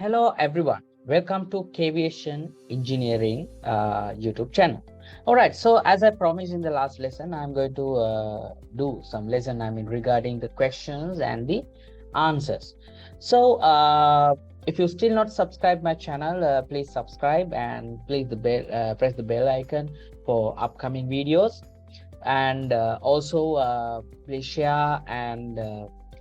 Hello everyone, welcome to Aviation Engineering YouTube channel. All right, so as I promised in the last lesson, I'm going to do some lesson regarding the questions and the answers. So if you still not subscribe my channel, please subscribe and please press the bell icon for upcoming videos, and also please share and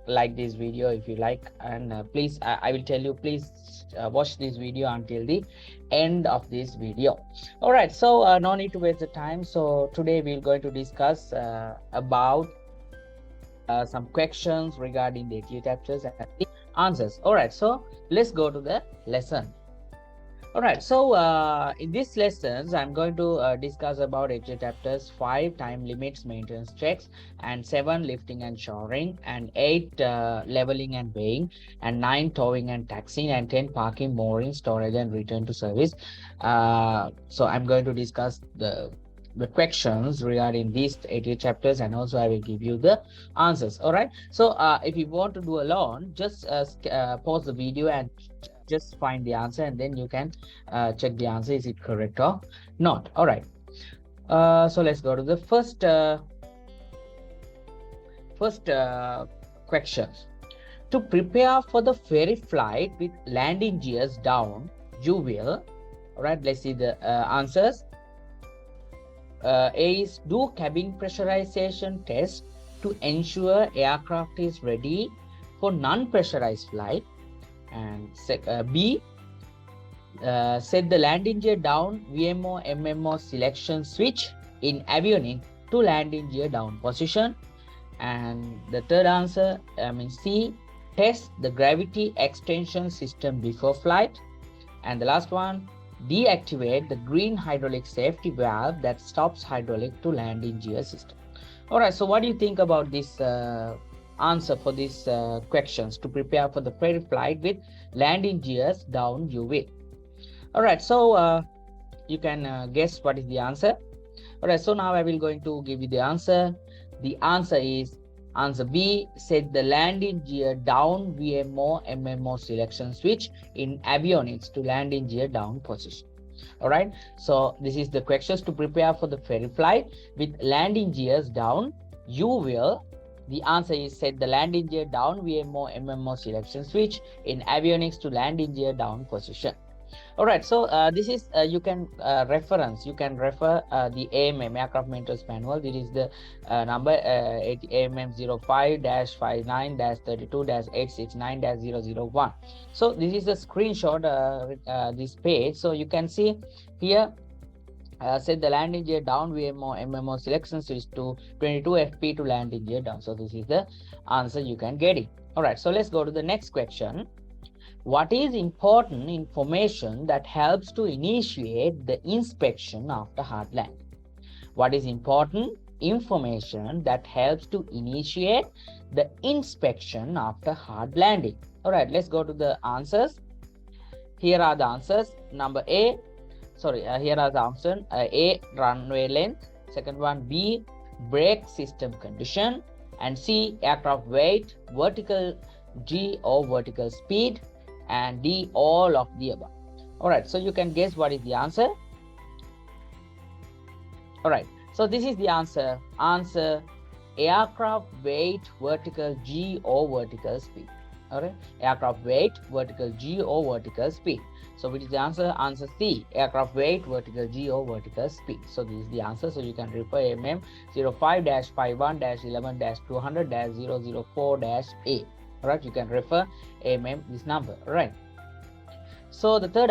like this video if you like, and please I will tell you, please watch this video until the end of this video. All right, so no need to waste the time. So today we're going to discuss about some questions regarding the data chapters and the answers. All right, so let's go to the lesson. All right, so in this lessons, I'm going to discuss about HA chapters 5 time limits, maintenance checks, and 7 lifting and showering, and 8 leveling and weighing, and 9 towing and taxiing, and 10 parking, mooring, storage, and return to service. So I'm going to discuss the questions regarding these 8 chapters, and also I will give you the answers. All right, so if you want to do alone, just pause the video and just find the answer, and then you can check the answer, is it correct or not. All right, so let's go to the first questions. To prepare for the ferry flight with landing gears down, you will, all right, let's see the answers. A is do cabin pressurization test to ensure aircraft is ready for non-pressurized flight. And B, set the landing gear down VMO MMO selection switch in avionics to landing gear down position. And the third answer, C, test the gravity extension system before flight. And the last one, deactivate the green hydraulic safety valve that stops hydraulic to landing gear system. All right, so what do you think about this answer for these questions? To prepare for the ferry flight with landing gears down, you will. All right, so you can guess what is the answer. All right, so now I will going to give you the answer. The answer is answer B, set the landing gear down VMO MMO selection switch in avionics to landing gear down position. All right, so this is the questions. To prepare for the ferry flight with landing gears down, you will. The answer is set the landing gear down VMO MMO selection switch in avionics to landing gear down position. All right, so this is you can refer the AMM aircraft maintenance manual. This is the number AMM 05-59-32-869-001. so this is the screenshot this page. So you can see here, set the landing gear down VMO MMO selection switch to 22 FP to landing gear down. So this is the answer you can get it. All right, so let's go to the next question. What is important information that helps to initiate the inspection after hard landing? What is important information that helps to initiate the inspection after hard landing? All right, let's go to the answers. Here are the answers. Number A, here are the options. A, runway length. Second one, B, brake system condition. And C, aircraft weight, vertical G or vertical speed. And D, all of the above. All right, so you can guess what is the answer. All right, so this is the answer. Answer, aircraft weight, vertical G or vertical speed. All right, aircraft weight, vertical G or vertical speed. So which is the answer? Answer C, aircraft weight, vertical G or vertical speed. So this is the answer. So you can refer MM 05-51-11-200-004-A. All right, you can refer MM this number. All right, so the third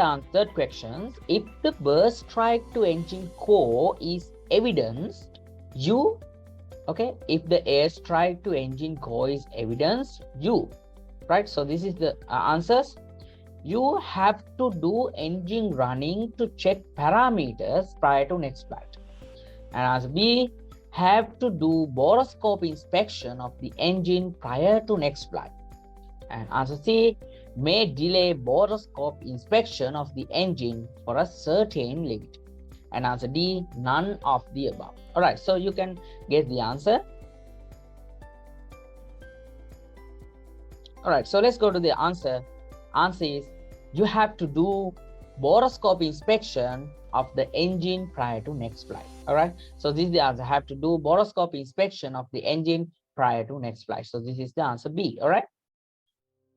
question, if the burst strike to engine core is evidenced, you, okay, if the air strike to engine core is evidenced, you, right? So this is the answers. You have to do engine running to check parameters prior to next flight. And answer B, have to do borescope inspection of the engine prior to next flight. And answer C, may delay borescope inspection of the engine for a certain limit. And answer D, none of the above. All right, so you can get the answer. All right, so let's go to the answer. Answer is you have to do borescope inspection of the engine prior to next flight. All right, so this is the answer. Have to do borescope inspection of the engine prior to next flight. So this is the answer B. All right.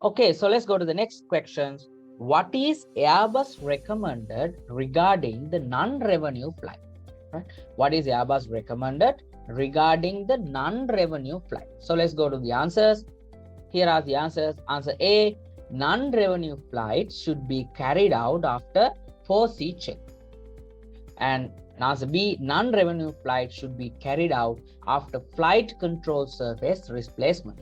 Okay, so let's go to the next questions. What is Airbus recommended regarding the non-revenue flight? Right? What is Airbus recommended regarding the non-revenue flight? So let's go to the answers. Here are the answers. Answer A, non-revenue flight should be carried out after 4C check. And answer B, non-revenue flight should be carried out after flight control surface replacement.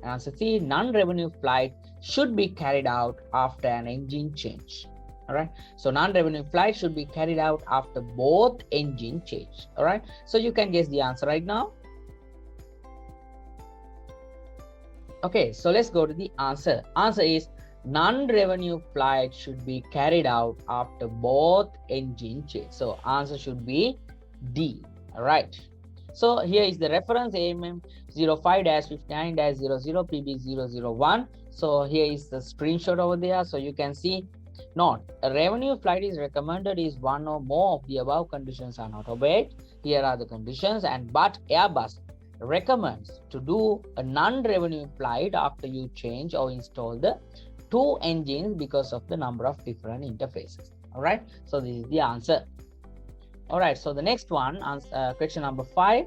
Answer C, non-revenue flight should be carried out after an engine change. All right, so non-revenue flight should be carried out after both engine change. All right, so you can guess the answer right now. Okay, so let's go to the answer. Answer is non-revenue flight should be carried out after both engine change. So answer should be D. All right. So here is the reference AMM 05-59-00 PB001. So here is the screenshot over there. So you can see, not a revenue flight is recommended is one or more of the above conditions are not obeyed. Here are the conditions, and but Airbus recommends to do a non-revenue flight after you change or install the two engines because of the number of different interfaces. All right, so this is the answer. All right, so the next one, question number 5.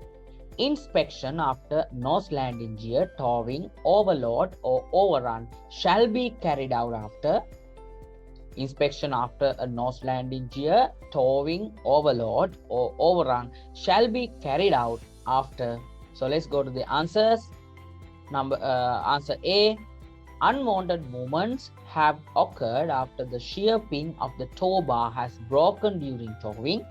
Inspection after nose landing gear towing, overload or overrun shall be carried out after. Inspection after a nose landing gear towing, overload or overrun shall be carried out after. So let's go to the answers. Answer A, unwanted movements have occurred after the shear pin of the tow bar has broken during towing.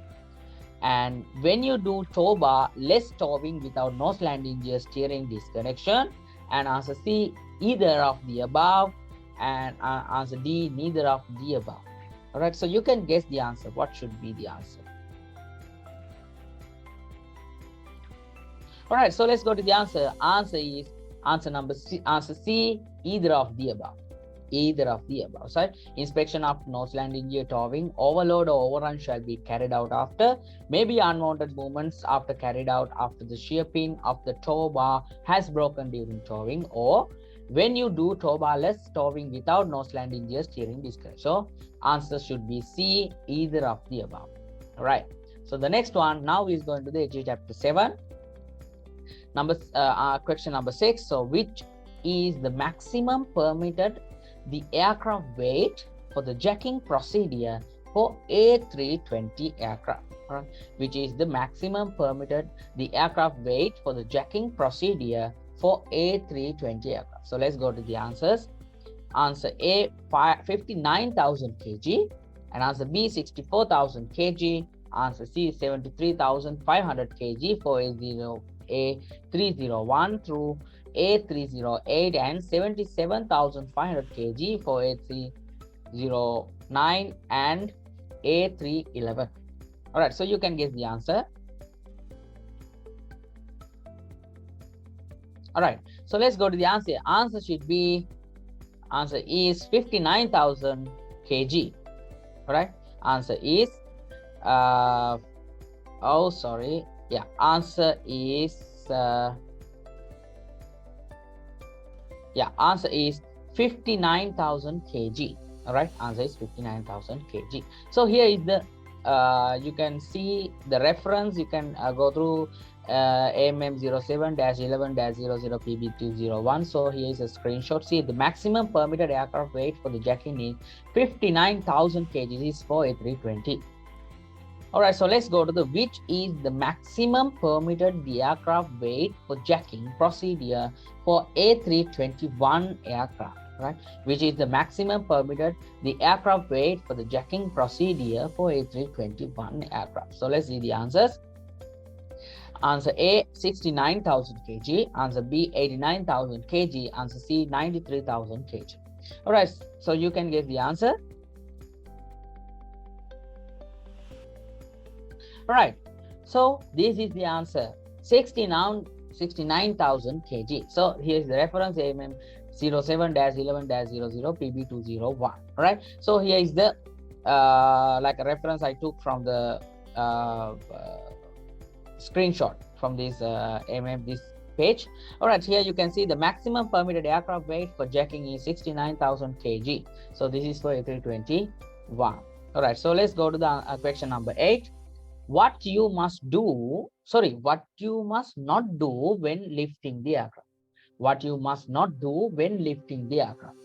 And when you do tow bar, less towing without nose landing gear steering disconnection. And answer C, either of the above. And answer D, neither of the above. All right, so you can guess the answer. What should be the answer? All right, so let's go to the answer. Answer is answer C, either of the above. Either of the above. So inspection of nose landing gear towing, overload or overrun shall be carried out after. Maybe unwanted movements after carried out after the shear pin of the tow bar has broken during towing, or when you do tow bar, less towing without nose landing gear steering disconnection. So answer should be C, either of the above. All right, so the next one now is going to the HG chapter 7. Question number 6. So which is the maximum permitted the aircraft weight for the jacking procedure for A320 aircraft? Right? Which is the maximum permitted the aircraft weight for the jacking procedure for A320 aircraft? So let's go to the answers. Answer A, 59,000 kg, and answer B, 64,000 kg. Answer C, 73,500 kg for A301 through A308, and 77,500 kg for A309 and A311. All right, so you can guess the answer. All right, so let's go to the answer. Answer should be, answer is 59,000 kg. All right, answer is answer is answer is 59,000 kg. All right, answer is 59,000 kg. So here is the you can see the reference. You can go through AMM 07-11-00 PB201. So here is a screenshot. See, the maximum permitted aircraft weight for the jacking is 59,000 kg. This is for A320. All right, so let's go to the which is the maximum permitted the aircraft weight for jacking procedure for A321 aircraft, right? Which is the maximum permitted the aircraft weight for the jacking procedure for A321 aircraft. So let's see the answers. Answer A, 69,000 kg. Answer B, 89,000 kg. Answer C, 93,000 kg. All right, so you can get the answer. All right, so this is the answer, 69,000 kg. So here's the reference AMM 07-11-00 PB201. All right, so here is the like a reference I took from the screenshot from this this page. All right, here you can see the maximum permitted aircraft weight for jacking is 69,000 kg. So this is for A321. All right, so let's go to the question number 8. What you must not do when lifting the aircraft. What you must not do when lifting the aircraft.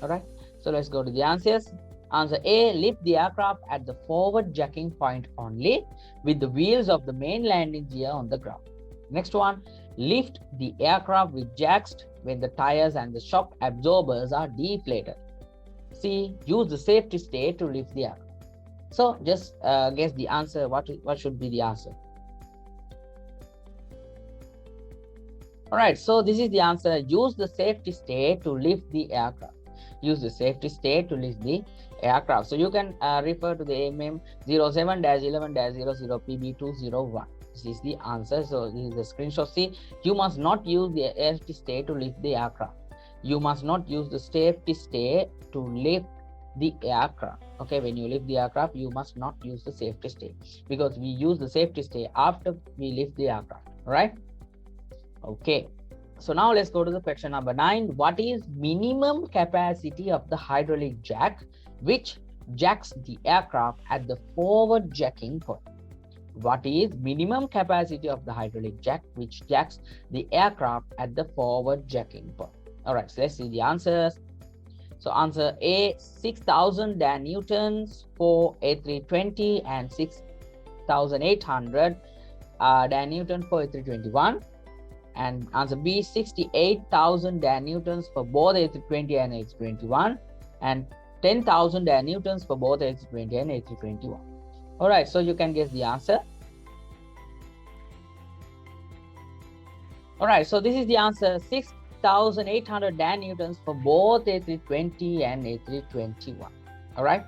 All right, so let's go to the answers. Answer A, lift the aircraft at the forward jacking point only with the wheels of the main landing gear on the ground. Next one, lift the aircraft with jacks when the tires and the shock absorbers are deflated. C, use the safety stay to lift the aircraft. So just guess the answer. What should be the answer? All right, so this is the answer. Use the safety stay to lift the aircraft. Use the safety stay to lift the aircraft. So you can refer to the AMM 07-11-00 PB201. This is the answer. So this is the screenshot. See, you must not use the safety stay to lift the aircraft. You must not use the safety stay to lift the aircraft. Okay, when you lift the aircraft, you must not use the safety stay, because we use the safety stay after we lift the aircraft. All right. Okay, so now let's go to the question number 9. What is minimum capacity of the hydraulic jack which jacks the aircraft at the forward jacking point? What is minimum capacity of the hydraulic jack which jacks the aircraft at the forward jacking point? All right, so let's see the answers. So answer A, 6,000 Newtons for A320 and 6,800 Newton for A321. And answer B, 68,000 Newtons for both A320 and A321, and 10,000 Newtons for both A320 and A321. All right, so you can guess the answer. All right, so this is the answer, 6,800 Newtons for both A320 and A321. All right.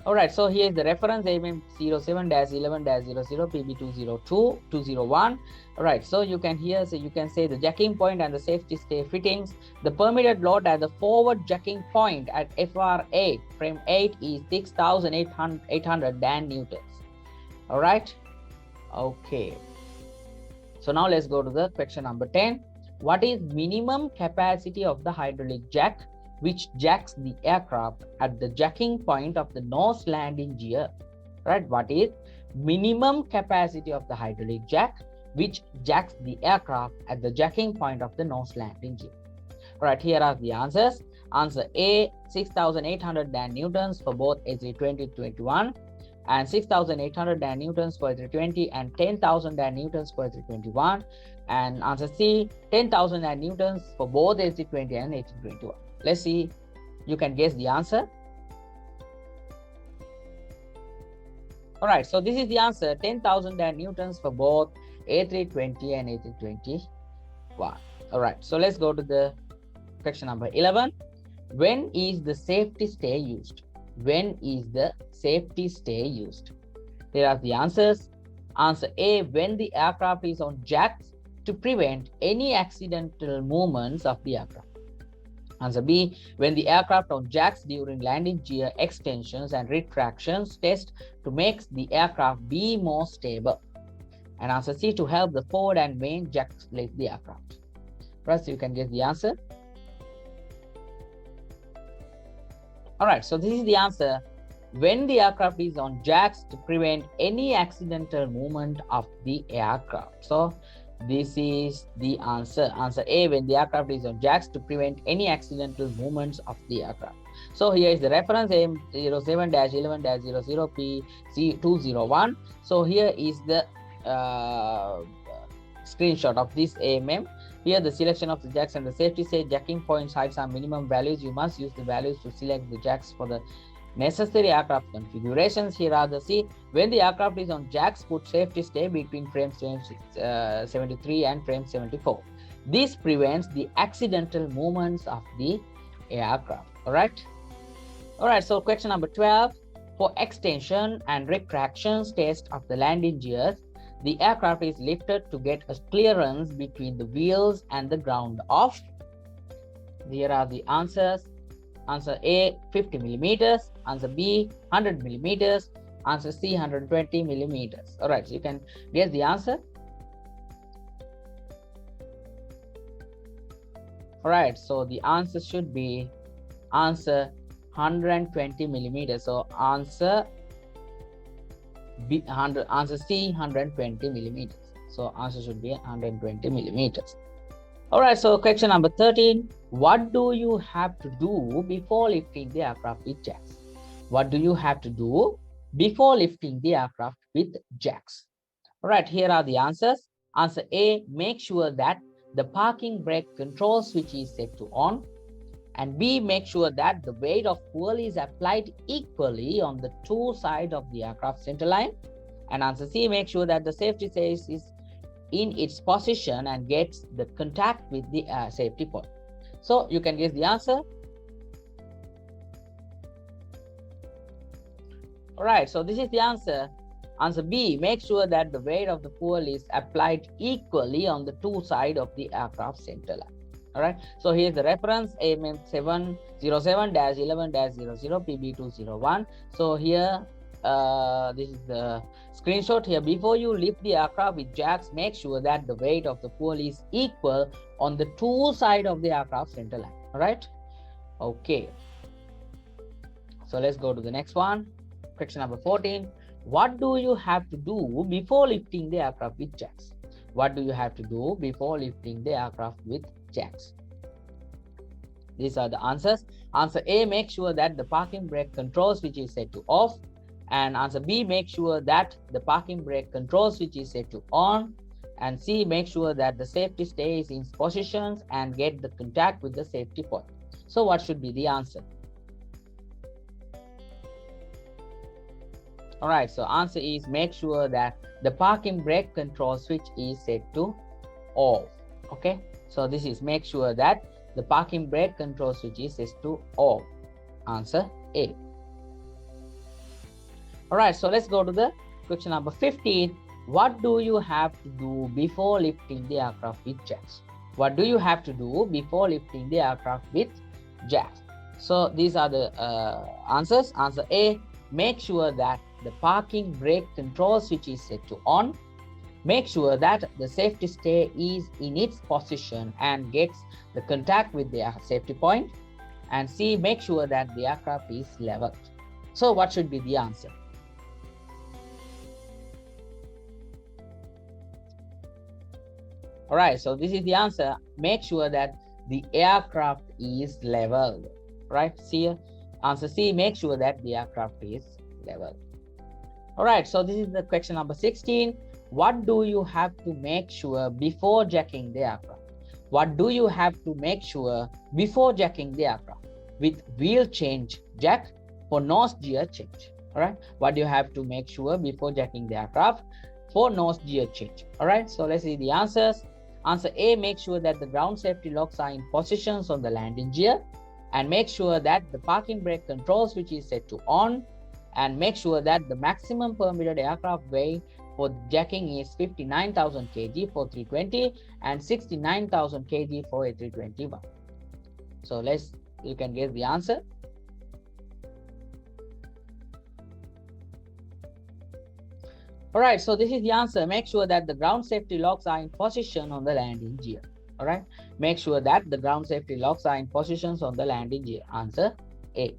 All right, so here is the reference AMM 07-11-00 PB202-201. All right, so you can say the jacking point and the safety stay fittings. The permitted load at the forward jacking point at FR8 frame 8 is 6,800 Newtons. All right. Okay. So now let's go to the question number 10. What is minimum capacity of the hydraulic jack which jacks the aircraft at the jacking point of the nose landing gear? Right? What is minimum capacity of the hydraulic jack which jacks the aircraft at the jacking point of the nose landing gear? All right, here are the answers. Answer A, 6,800 Newtons for both A320-21 and 6,800 Newtons for A320 and 10,000 Newtons for A321. And answer C, 10,000 Newtons for both A320 and A321. Let's see, you can guess the answer. All right, so this is the answer, 10,000 Newtons for both A320 and A321. All right, so let's go to the question number 11. When is the safety stay used? When is the safety stay used? Here are the answers. Answer A, when the aircraft is on jacks to prevent any accidental movements of the aircraft. Answer B, when the aircraft on jacks during landing gear extensions and retractions test to make the aircraft be more stable. And answer C, to help the forward and main jacks lift the aircraft. First, you can get the answer. All right, so this is the answer. When the aircraft is on jacks to prevent any accidental movement of the aircraft. So this is the answer. Answer A, when the aircraft is on jacks to prevent any accidental movements of the aircraft. So here is the reference AM 07-11-00 PC201. So here is the screenshot of this AMM. Here the selection of the jacks and the safety say jacking points heights are minimum values. You must use the values to select the jacks for the necessary aircraft configurations. Here are the C. When the aircraft is on jacks, put safety stay between frame 73 and frame 74. This prevents the accidental movements of the aircraft. All right. So question number 12. For extension and retractions test of the landing gears, the aircraft is lifted to get a clearance between the wheels and the ground of Here are the answers. Answer A, 50 millimeters. Answer B, 100 millimeters. Answer C, 120 millimeters. All right, so you can guess the answer. All right, so the answer should be answer 120 millimeters. So answer B, answer C, 120 millimeters. So answer should be 120 millimeters. All right, so question number 13. What do you have to do before lifting the aircraft with jacks? What do you have to do before lifting the aircraft with jacks? All right, here are the answers. Answer A, make sure that the parking brake control switch is set to on. And B, make sure that the weight of fuel is applied equally on the two sides of the aircraft center line. And answer C, make sure that the safety sails is in its position and gets the contact with the safety point. So you can guess the answer. All right, so this is the answer. Answer B, make sure that the weight of the fuel is applied equally on the two sides of the aircraft center line. All right, so here's the reference AMM 707-11-00 PB201. So here this is the screenshot here. Before you lift the aircraft with jacks, make sure that the weight of the fuel is equal on the two sides of the aircraft center line. All right, okay, so let's go to the next one. Question number 14. What do you have to do before lifting the aircraft with jacks? What do you have to do before lifting the aircraft with jacks? These are the answers. Answer A, make sure that the parking brake control switch is set to off. And answer B, make sure that the parking brake control switch is set to on. And C, make sure that the safety stays in positions and get the contact with the safety point. So what should be the answer? All right, so answer is make sure that the parking brake control switch is set to off. Okay, so this is make sure that the parking brake control switch is set to off. Answer A. All right, so let's go to the question number 15. What do you have to do before lifting the aircraft with jacks? What do you have to do before lifting the aircraft with jacks? So these are the answers. Answer A, make sure that the parking brake control switch is set to on. Make sure that the safety stay is in its position and gets the contact with the safety point. And C, make sure that the aircraft is leveled. So what should be the answer? All right, so this is the answer. Make sure that the aircraft is leveled. Right, see, answer C, make sure that the aircraft is leveled. All right, so this is the question number 16. What do you have to make sure before jacking the aircraft? What do you have to make sure before jacking the aircraft? With wheel change jack for nose gear change. All right, what do you have to make sure before jacking the aircraft for nose gear change? All right, so let's see the answers. Answer A, make sure that the ground safety locks are in positions on the landing gear, and make sure that the parking brake control switch is set to on, and make sure that the maximum permitted aircraft weight for jacking is 59,000 kg for 320 and 69,000 kg for A321. So you can guess the answer. All right, so this is the answer. Make sure that the ground safety locks are in position on the landing gear. All right, make sure that the ground safety locks are in positions on the landing gear. Answer A.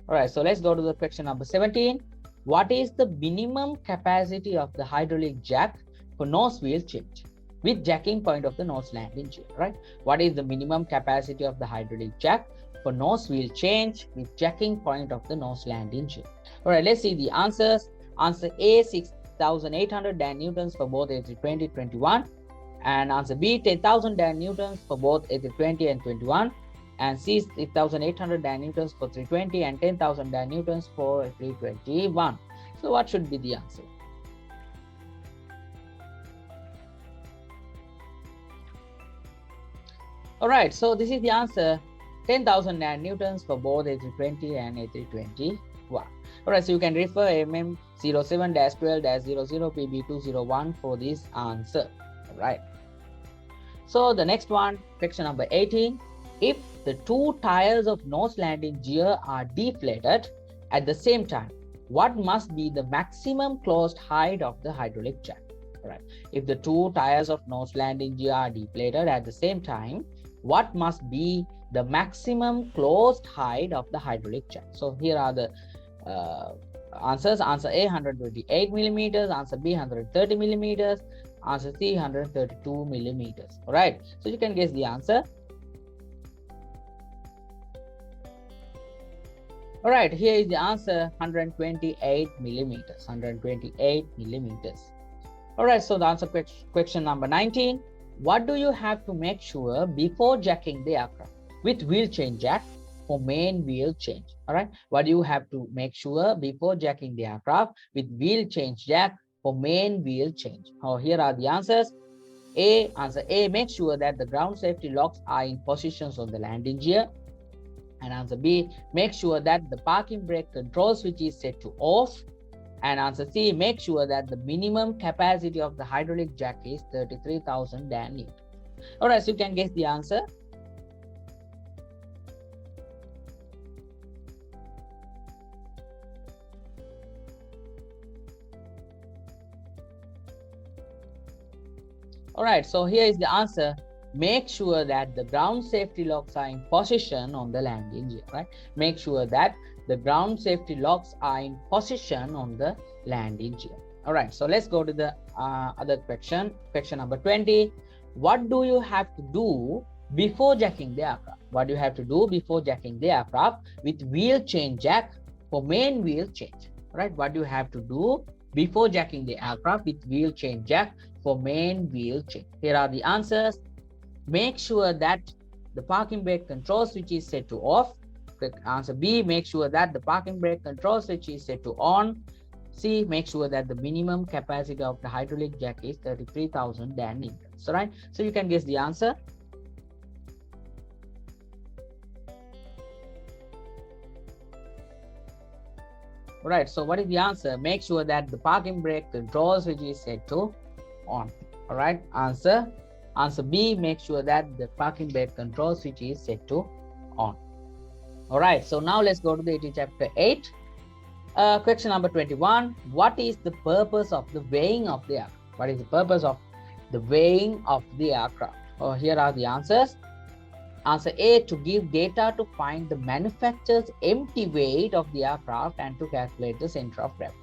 All right, so let's go to the question number 17. What is the minimum capacity of the hydraulic jack for nose wheel change with jacking point of the nose landing gear? Right, what is the minimum capacity of the hydraulic jack for nose wheel change with jacking point of the nose landing gear? All right, let's see the answers. Answer A, 6,800 Newtons for both A320 21, and answer B, 10,000 Newtons for both A320 and 21, and C, 6,800 Newtons for 320 and 10,000 Newtons for A321. So what should be the answer? All right, so this is the answer. 10,000 Newtons for both A320 and A321. All right, so you can refer MM 07-12-00 PB201 for this answer. All right, so the next one, question number 18. if the two tires of nose landing gear are deflated at the same time, what must be the maximum closed height of the hydraulic jack? Right. If the two tires of nose landing gear are deflated at the same time, what must be the maximum closed height of the hydraulic jack? So here are the answers. Answer A 128 millimeters, answer B 130 millimeters, answer C 132 millimeters. All right, so you can guess the answer. All right, here is the answer, 128 millimeters. 128 millimeters. All right, so the answer question number 19. What do you have to make sure before jacking the aircraft? With wheel change jack for main wheel change. All right, what do you have to make sure before jacking the aircraft? With wheel change jack for main wheel change. Oh, here are the answers. Answer A, make sure that the ground safety locks are in positions on the landing gear. And answer B, make sure that the parking brake control switch is set to off. And answer C, make sure that the minimum capacity of the hydraulic jack is 33,000 Newton. All right, so you can guess the answer. All right, so here is the answer. Make sure that the ground safety locks are in position on the landing gear, right? Make sure that the ground safety locks are in position on the landing gear. All right, so let's go to the other question. Question number 20. What do you have to do before jacking the aircraft? What do you have to do before jacking the aircraft with wheel change jack for main wheel change? All right, what do you have to do before jacking the aircraft with wheel change jack for main wheel change? Here are the answers. Make sure that the parking brake control switch is set to off. Answer B, make sure that the parking brake control switch is set to on. C, make sure that the minimum capacity of the hydraulic jack is 33,000 Newtons. All right, so you can guess the answer. All right, so what is the answer? Make sure that the parking brake control switch is set to on. All right, answer B, make sure that the parking brake control switch is set to on. All right, so now let's go to the chapter 8. Question number 21. What is the purpose of the weighing of the aircraft? What is the purpose of the weighing of the aircraft? Here are the answers. Answer A, to give data to find the manufacturer's empty weight of the aircraft and to calculate the center of gravity.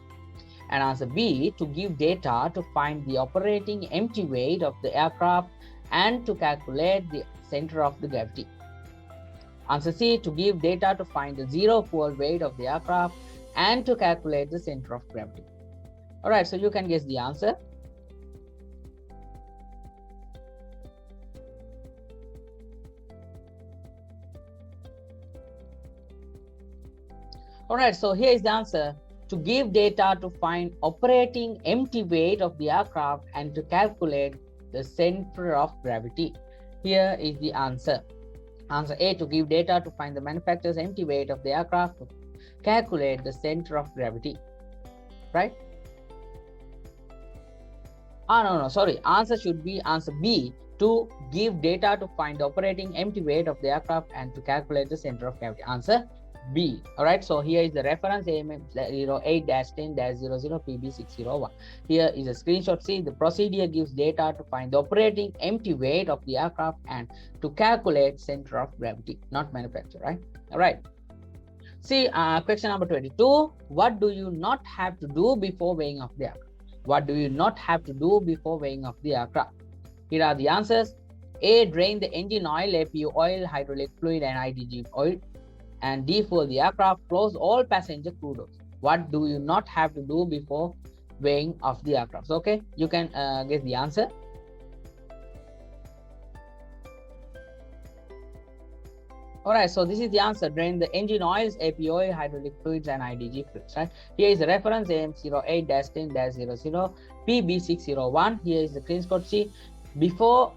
And answer B, to give data to find the operating empty weight of the aircraft and to calculate the center of the gravity. Answer C, to give data to find the zero fuel weight of the aircraft and to calculate the center of gravity. All right, so you can guess the answer. All right, so here is the answer. To give data to find operating empty weight of the aircraft and to calculate the center of gravity. Here is the answer. Answer A, to give data to find the manufacturer's empty weight of the aircraft to calculate the center of gravity. Right? Sorry. Answer should be answer B, to give data to find the operating empty weight of the aircraft and to calculate the center of gravity. Answer B. All right, so here is the reference AMM08-10-00 PB601. Here is a screenshot. See, the procedure gives data to find the operating empty weight of the aircraft and to calculate center of gravity, not manufacturer, right? All right. See, question number 22. What do you not have to do before weighing of the aircraft? What do you not have to do before weighing of the aircraft? Here are the answers. A, drain the engine oil, APU oil, hydraulic fluid, and IDG oil, and defuel the aircraft. Close all passenger crew doors. What do you not have to do before weighing of the aircraft? Okay, you can guess the answer. All right, so this is the answer. Drain the engine oils, APU oil, hydraulic fluids, and IDG fluids. Right. Here is the reference AM08-10-00 PB601. Here is the clean code. See, before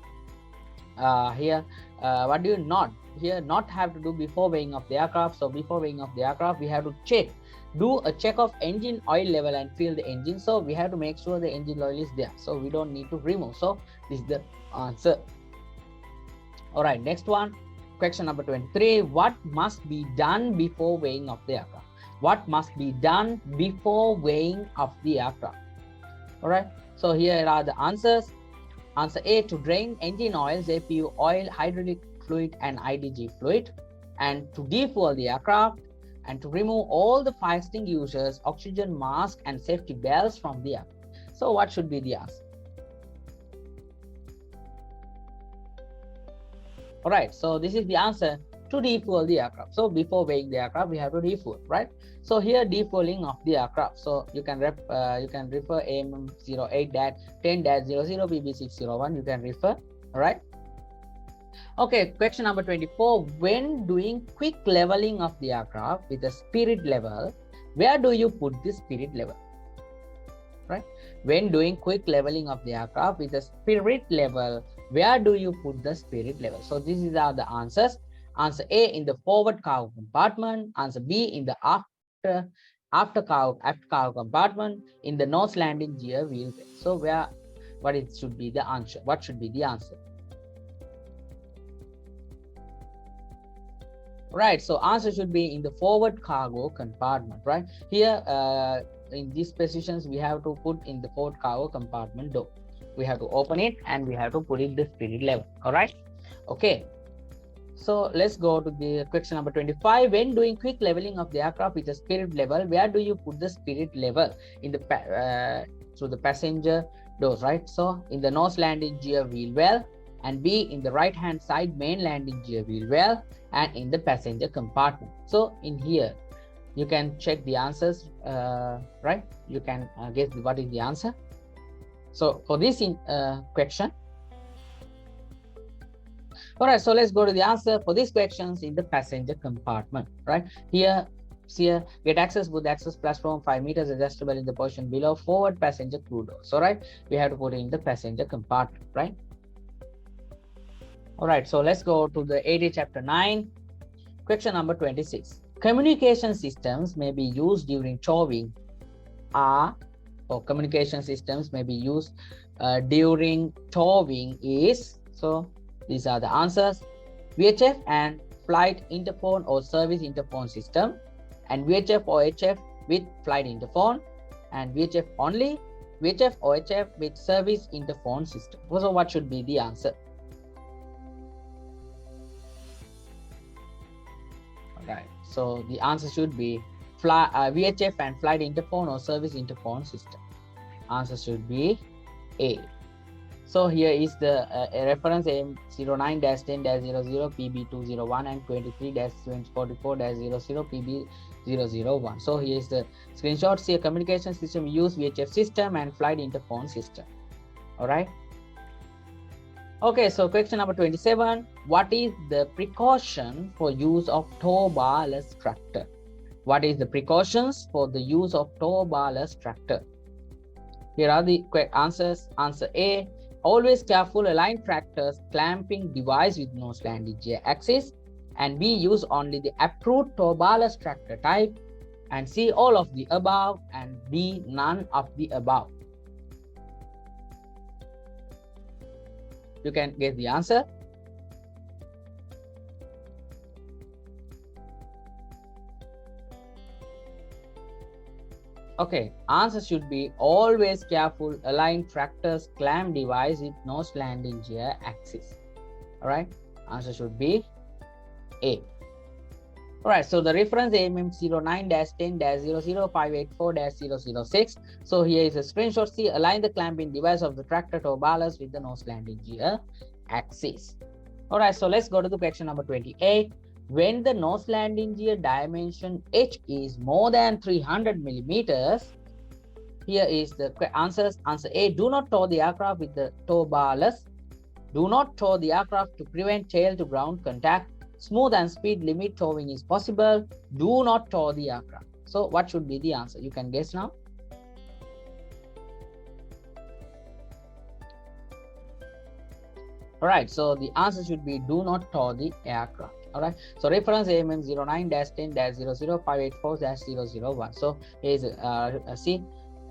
what do you not have to do before weighing of the aircraft? So before weighing of the aircraft, we have to do a check of engine oil level and fill the engine. So we have to make sure the engine oil is there, so we don't need to remove. So this is the answer. All right, next one. question number 23. What must be done before weighing of the aircraft? What must be done before weighing of the aircraft? All right. So here are the answers. Answer A, to drain engine oils, APU oil, hydraulic fluid, and IDG fluid, and to defuel the aircraft, and to remove all the fire extinguishers, oxygen mask, and safety belts from the aircraft. So what should be the answer? All right, so this is the answer, to defuel the aircraft. So before weighing the aircraft, we have to defuel, right? So here, defueling of the aircraft. So you can refer AMM 08-10-00 PB601. You can refer, all right? Okay, question number 24. When doing quick leveling of the aircraft with the spirit level, where do you put the spirit level? Right? When doing quick leveling of the aircraft with the spirit level, where do you put the spirit level? So these are the answers. Answer A, in the forward cargo compartment. Answer B, in the after cargo compartment, in the nose landing gear wheel. So what it should be the answer? What should be the answer? Right, so answer should be in the forward cargo compartment, right? Here, in these positions, we have to put in the forward cargo compartment door. We have to open it and we have to put it the spirit level, all right? Okay, so let's go to the question number 25. When doing quick leveling of the aircraft with the spirit level, where do you put the spirit level? In the through the passenger doors, right? So in the nose landing gear wheel well, and B, in the right hand side main landing gear wheel well, and in the passenger compartment. So in here, you can check the answers, right? You can guess what is the answer. So for this question, all right, so let's go to the answer for these questions in the passenger compartment, right? Here, get access with access platform 5 meters adjustable in the portion below forward passenger crew doors. All right, we have to put it in the passenger compartment, right? All right, so let's go to the AD chapter 9, question number 26. Communication systems may be used during towing communication systems may be used during towing is, so these are the answers: VHF and flight interphone or service interphone system, and VHF or HF with flight interphone, and VHF only, VHF or HF with service interphone system. So what should be the answer? Right, so the answer should be VHF and flight interphone or service interphone system. Answer should be A. So here is the reference AM09-10-00 PB201 and 23-44-00 PB001. So here is the screenshot. See, a communication system use VHF system and flight interphone system. All right. Okay, so question number 27. What is the precaution for use of tow barless tractor? What is the precautions for the use of tow barless tractor? Here are the answers. Answer A, always careful, align tractor's clamping device with nose landing gear axis, and B, use only the approved tow barless tractor type, and C, all of the above, and D, none of the above. You can get the answer. Okay, answer should be always careful, align tractor's clamp device with nose landing gear axis. All right, answer should be A. All right, so the reference AMM09-10-00-584-006. So here is a screenshot. See, align the clamping device of the tractor tow barless with the nose landing gear axis. All right, so let's go to the question number 28. When the nose landing gear dimension H is more than 300 millimeters, here is the answers. Answer A, do not tow the aircraft with the tow barless. Do not tow the aircraft to prevent tail to ground contact. Smooth and speed limit towing is possible. Do not tow the aircraft. So what should be the answer? You can guess now. All right, so the answer should be do not tow the aircraft. All right, so reference AMM09-10-00-584-001. So here is see,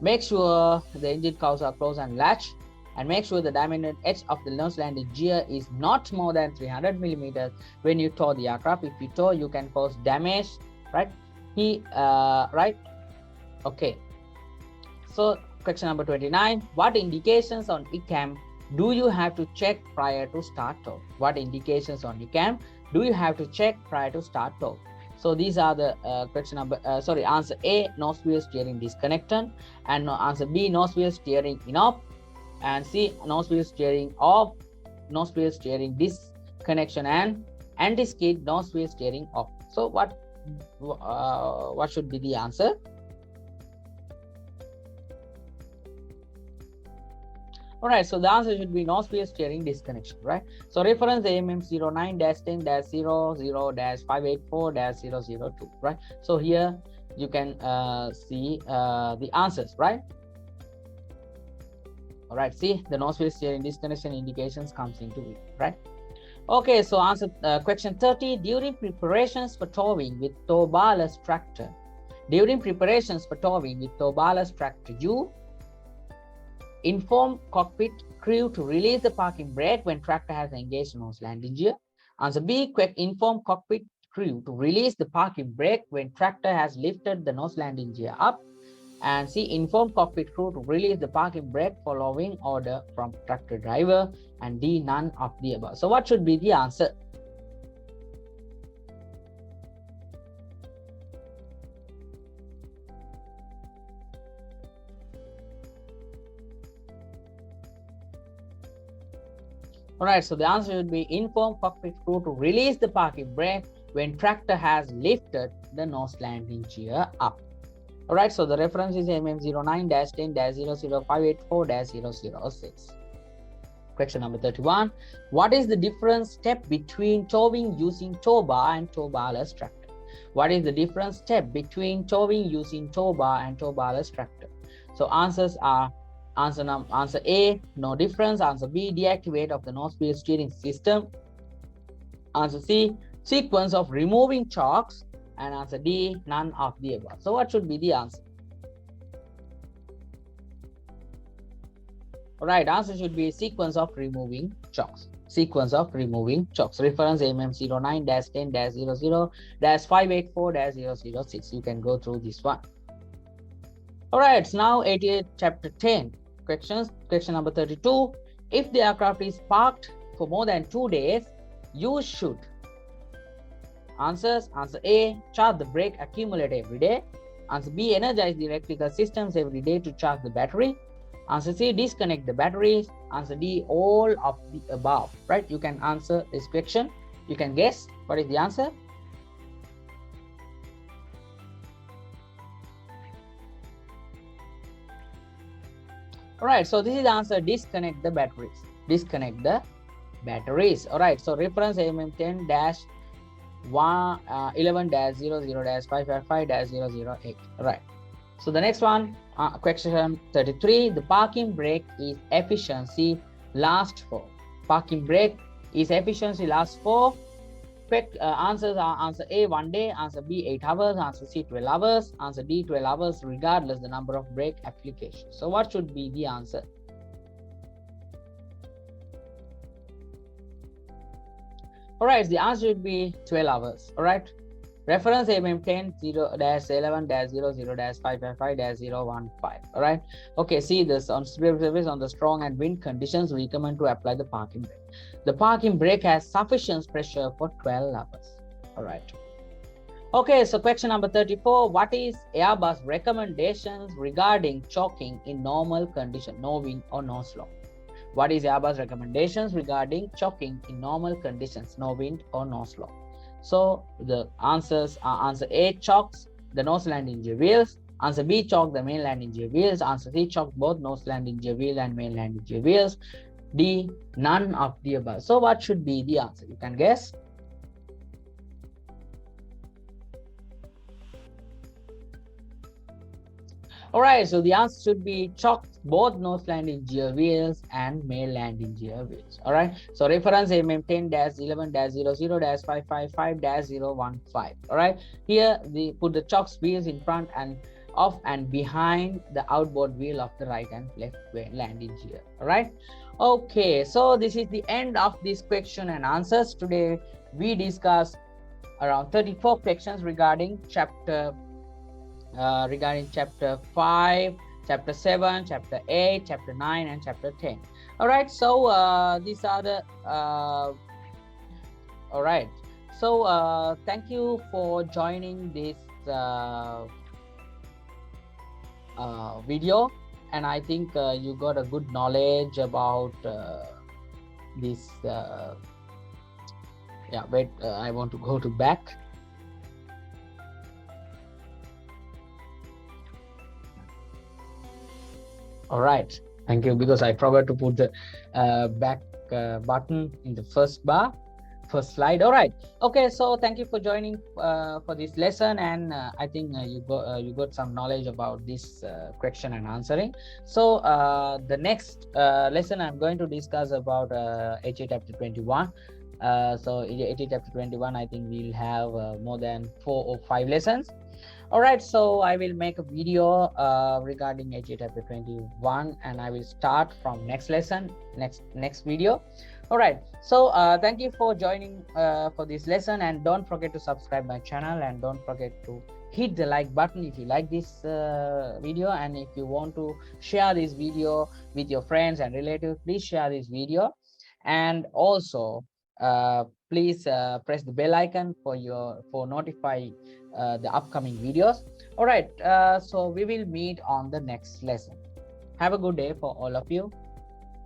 make sure the engine covers are closed and latch, and make sure the diamond edge of the nose landing gear is not more than 300 millimeters when you tow the aircraft. If you tow, you can cause damage, right? Right? Okay. So question number 29, what indications on ECAM do you have to check prior to start tow? What indications on ECAM do you have to check prior to start tow? So these are the answer A, nose wheel steering disconnected, and answer B, nose wheel steering in off, and C, nose wheel steering off, nose wheel steering disconnection, and anti-skid nose wheel steering off. So what should be the answer? All right, so the answer should be nose wheel steering disconnection, right? So reference AMM 09-10-00-584-002, right? So here you can see the answers, right? All right, see the nose wheel steering disconnection indications comes into it, right? Okay, so answer question 30. During preparations for towing with tow barless tractor, you inform cockpit crew to release the parking brake when tractor has engaged nose landing gear. Answer B, inform cockpit crew to release the parking brake when tractor has lifted the nose landing gear up. And C, inform cockpit crew to release the parking brake following order from tractor driver. And D, none of the above. So what should be the answer? All right, so the answer should be inform cockpit crew to release the parking brake when tractor has lifted the nose landing gear up. All right, so the reference is MM09-10-00584-006. Question number 31. What is the difference step between towing using tow bar and tow barless tractor? What is the difference step between towing using tow bar and tow barless tractor? So answers are answer A, no difference. Answer B, deactivate of the nose wheel steering system. Answer C, sequence of removing chocks. And answer D, none of the above. So what should be the answer? All right, answer should be sequence of removing chocks. Reference MM09-10-00-584-006. You can go through this one. All right, so now 88 chapter 10 questions. Question number 32. If the aircraft is parked for more than 2 days, you should. Answers. Answer A, charge the brake accumulator every day. Answer B, energize the electrical systems every day to charge the battery. Answer C, disconnect the batteries. Answer D, all of the above, right? You can answer this question. You can guess what is the answer. All right, so this is the answer, disconnect the batteries. All right, so reference AMM10-11-00-555-008. All right, so the next one, question 33. The parking brake is efficiency last for. Answers are answer A, 1 day. Answer B, 8 hours. Answer C, 12 hours. Answer D, 12 hours regardless the number of brake applications. So what should be the answer? All right, the answer should be 12 hours. All right, reference MM10-11-00-555-015. All right, okay, see this on service on the strong and wind conditions, we recommend to apply the parking brake. The parking brake has sufficient pressure for 12 hours. All right, okay, so question number 34. What is Airbus recommendations regarding choking in normal condition, no wind or no slope? What is Airbus recommendations regarding choking in normal conditions, no wind or no slope? So the answers are answer A, chocks the nose landing gear wheels. Answer B, choke the main landing gear wheels. Answer C, choke both nose landing gear wheel and main landing gear wheels. D, none of the above. So what should be the answer? You can guess. All right, so the answer should be choke both nose landing gear wheels and main landing gear wheels. All right, so reference MM10-11-00-555-015. All right, here they put the chocks wheels in front and of and behind the outboard wheel of the right and left landing gear. All right. Okay, so this is the end of this question and answers. Today we discussed around 34 questions regarding chapter 5, chapter 7, chapter 8, chapter 9, and chapter 10. All right, so these are the all right, so thank you for joining this video, and I think you got a good knowledge about this yeah, wait, I want to go to back. All right, thank you, because I forgot to put the back button in the first slide. All right, okay, so thank you for joining for this lesson, and I think you got some knowledge about this question and answering. So the next lesson I'm going to discuss about HA chapter 21. So HA chapter 21, I think we'll have more than 4 or 5 lessons. All right, so I will make a video regarding HA chapter 21, and I will start from next lesson, next video. All right, so thank you for joining for this lesson, and don't forget to subscribe my channel, and don't forget to hit the like button if you like this video, and if you want to share this video with your friends and relatives, please share this video, and also please press the bell icon for notify the upcoming videos. All right, so we will meet on the next lesson. Have a good day for all of you.